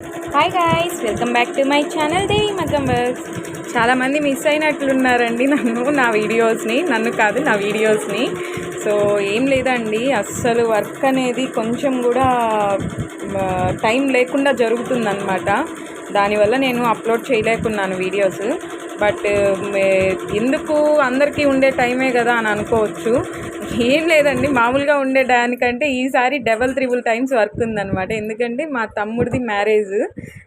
Hi guys, welcome back to my channel daily మగ్గం works. చాలామంది miss అయినట్లున్నారండి నా వీడియోస్ని. నన్ను కాదు, నా వీడియోస్ని. సో ఏం లేదండి, అస్సలు వర్క్ అనేది కొంచెం కూడా టైం లేకుండా జరుగుతుందన్నమాట. దానివల్ల నేను అప్లోడ్ చేయలేకున్నాను వీడియోస్. బట్ ఎందుకు అందరికీ ఉండే టైమే కదా అని అనుకోవచ్చు. ఏం లేదండి, మామూలుగా ఉండే దానికంటే ఈసారి డబల్ 3 టైమ్స్ వర్క్ ఉందన్నమాట. ఎందుకంటే మా తమ్ముడిది మ్యారేజ్,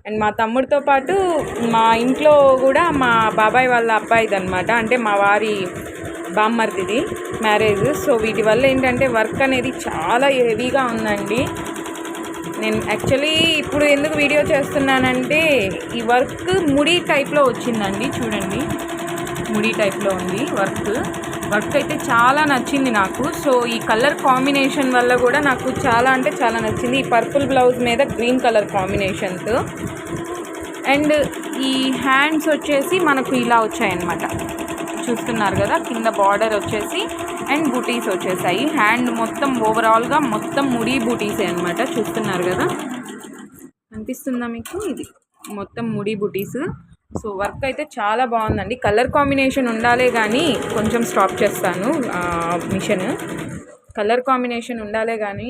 అండ్ మా తమ్ముడితో పాటు మా ఇంట్లో కూడా మా బాబాయ్ వాళ్ళ అబ్బాయిది అనమాట, అంటే మా వారి బామ్మర్దిది మ్యారేజ్. సో వీటి వల్ల ఏంటంటే వర్క్ అనేది చాలా హెవీగా ఉందండి. నేను యాక్చువల్లీ ఇప్పుడు ఎందుకు వీడియో చేస్తున్నానంటే, ఈ వర్క్ ముడి టైప్లో వచ్చిందండి. చూడండి, ముడి టైప్లో ఉంది వర్క్ అయితే చాలా నచ్చింది నాకు. సో ఈ కలర్ కాంబినేషన్ వల్ల కూడా నాకు చాలా అంటే చాలా నచ్చింది. ఈ పర్పుల్ బ్లౌజ్ మీద గ్రీన్ కలర్ కాంబినేషన్తో, అండ్ ఈ హ్యాండ్స్ వచ్చేసి మనకు ఇలా వచ్చాయన్నమాట. చూస్తున్నారు కదా, కింద బార్డర్ వచ్చేసి అండ్ బూటీస్ వచ్చేసాయి. హ్యాండ్ మొత్తం ఓవరాల్గా మొత్తం ముడి బూటీసే అనమాట. చూస్తున్నారు కదా, అనిపిస్తుందా మీకు? ఇది మొత్తం ముడి బూటీస్. సో వర్క్ అయితే చాలా బాగుందండి. కలర్ కాంబినేషన్ ఉండాలే కానీ, కొంచెం స్టాప్ చేస్తాను మిషన్. కలర్ కాంబినేషన్ ఉండాలే కానీ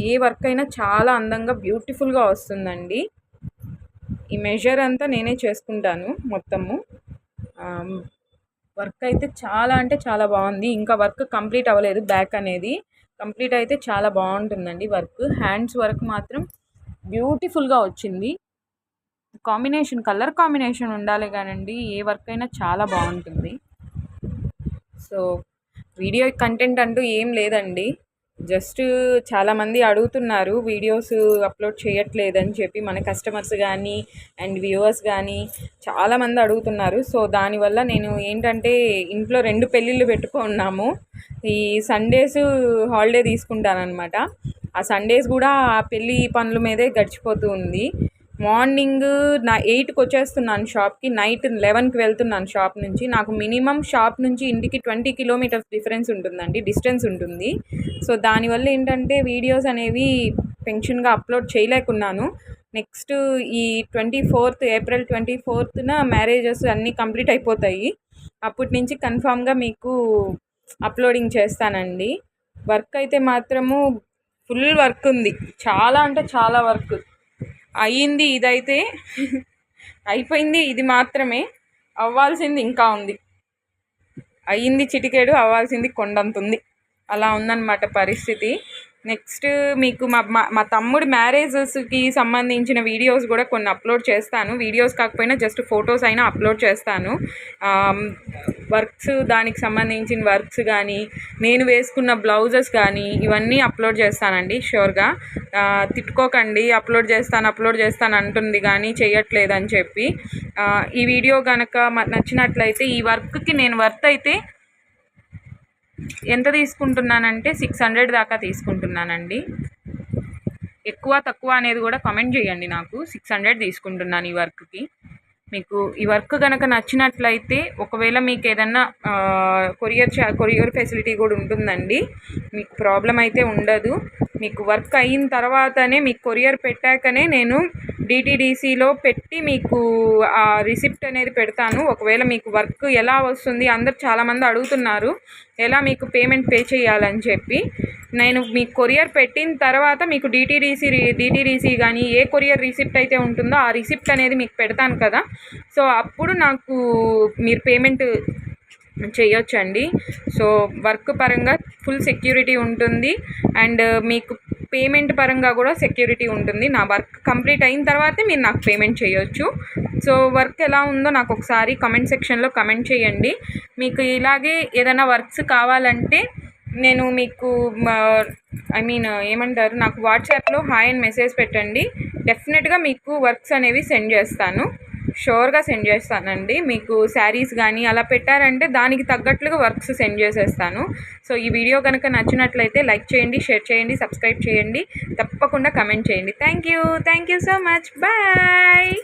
ఏ వర్క్ అయినా చాలా అందంగా బ్యూటిఫుల్గా వస్తుందండి. ఈ మెజర్ అంతా నేనే చేసుకుంటాను మొత్తము. వర్క్ అయితే చాలా అంటే చాలా బాగుంది. ఇంకా వర్క్ కంప్లీట్ అవ్వలేదు. బ్యాక్ అనేది కంప్లీట్ అయితే చాలా బాగుంటుందండి వర్క్. హ్యాండ్స్ వర్క్ మాత్రం బ్యూటిఫుల్గా వచ్చింది. కాంబినేషన్, కలర్ కాంబినేషన్ ఉండాలి కానండి, ఏ వర్క్ అయినా చాలా బాగుంటుంది. సో వీడియో కంటెంట్ అంటూ ఏం లేదండి, జస్ట్ చాలామంది అడుగుతున్నారు వీడియోస్ అప్లోడ్ చేయట్లేదని చెప్పి, మన కస్టమర్స్ కానీ అండ్ వ్యూవర్స్ కానీ చాలామంది అడుగుతున్నారు. సో దానివల్ల నేను ఏంటంటే, ఇంట్లో 2 పెళ్ళిళ్ళు పెట్టుకున్నాము. ఈ సండేస్ హాలిడే తీసుకుంటానమాట. ఆ సండేస్ కూడా ఆ పెళ్ళి పనుల మీదే గడిచిపోతూ ఉంది. మార్నింగ్ 8కి వచ్చేస్తున్నాను షాప్కి, నైట్ 11కి వెళ్తున్నాను షాప్ నుంచి. నాకు మినిమం షాప్ నుంచి ఇంటికి 20 కిలోమీటర్స్ డిస్టెన్స్ ఉంటుంది. సో దానివల్ల ఏంటంటే వీడియోస్ అనేవి పెన్షన్గా అప్లోడ్ చేయలేకున్నాను. నెక్స్ట్ ఈ ఏప్రిల్ 24న మ్యారేజెస్ అన్నీ కంప్లీట్ అయిపోతాయి. అప్పటి నుంచి కన్ఫామ్గా మీకు అప్లోడింగ్ చేస్తానండి. వర్క్ అయితే మాత్రము ఫుల్ వర్క్ ఉంది, చాలా అంటే చాలా వర్క్ అయ్యింది. ఇదైతే అయిపోయింది, ఇది మాత్రమే. అవ్వాల్సింది ఇంకా ఉంది. అయ్యింది చిటికేడు, అవ్వాల్సింది కొండంతుంది. అలా ఉందన్నమాట పరిస్థితి. నెక్స్ట్ మీకు మా తమ్ముడి మ్యారేజెస్కి సంబంధించిన వీడియోస్ కూడా కొన్ని అప్లోడ్ చేస్తాను. వీడియోస్ కాకపోయినా జస్ట్ ఫొటోస్ అయినా అప్లోడ్ చేస్తాను. వర్క్స్, దానికి సంబంధించిన వర్క్స్ కానీ, నేను వేసుకున్న బ్లౌజెస్ కానీ, ఇవన్నీ అప్లోడ్ చేస్తానండి షూర్గా. తిట్టుకోకండి, అప్లోడ్ చేస్తాను అంటుంది కానీ చేయట్లేదని చెప్పి. ఈ వీడియో కనుక నచ్చినట్లయితే, ఈ వర్క్కి నేను వర్త్ అయితే ఎంత తీసుకుంటున్నానంటే 600 దాకా తీసుకుంటున్నానండి. ఎక్కువ తక్కువ అనేది కూడా కామెంట్ చేయండి నాకు. 600 తీసుకుంటున్నాను ఈ వర్క్కి. మీకు ఈ వర్క్ కనుక నచ్చినట్లయితే, ఒకవేళ మీకు ఏదన్నా కొరియర్ ఫెసిలిటీ కూడా ఉంటుందండి. మీకు ప్రాబ్లం అయితే ఉండదు. మీకు వర్క్ అయిన తర్వాతనే, మీకు కొరియర్ పెట్టాకనే నేను డిటీడీసీలో పెట్టి మీకు ఆ రిసిప్ట్ అనేది పెడతాను. ఒకవేళ మీకు వర్క్ ఎలా వస్తుంది, అందరు చాలామంది అడుగుతున్నారు ఎలా మీకు పేమెంట్ పే చేయాలని చెప్పి. నేను మీకు కొరియర్ పెట్టిన తర్వాత మీకు డిటీడీసీ కానీ ఏ కొరియర్ రిసిప్ట్ అయితే ఉంటుందో ఆ రిసిప్ట్ అనేది మీకు పెడతాను కదా. సో అప్పుడు నాకు మీరు పేమెంట్ చేయొచ్చండి. సో వర్క్ పరంగా ఫుల్ సెక్యూరిటీ ఉంటుంది, అండ్ మీకు పేమెంట్ పరంగా కూడా సెక్యూరిటీ ఉంటుంది. నా వర్క్ కంప్లీట్ అయిన తర్వాతే మీరు నాకు పేమెంట్ చేయొచ్చు. సో వర్క్ ఎలా ఉందో నాకు ఒకసారి కమెంట్ సెక్షన్లో కమెంట్ చేయండి. మీకు ఇలాగే ఏదైనా వర్క్స్ కావాలంటే నేను మీకు ఏమంటారు, నాకు వాట్సాప్లో హాయ్ అని మెసేజ్ పెట్టండి. డెఫినెట్గా మీకు వర్క్స్ అనేవి సెండ్ చేస్తాను, షూర్గా సెండ్ చేస్తానండి. మీకు శారీస్ కానీ అలా పెట్టారంటే దానికి తగ్గట్లుగా వర్క్స్ సెండ్ చేసేస్తాను. సో ఈ వీడియో కనుక నచ్చినట్లయితే లైక్ చేయండి, షేర్ చేయండి, సబ్స్క్రైబ్ చేయండి, తప్పకుండా కమెంట్ చేయండి. Thank you so much. Bye.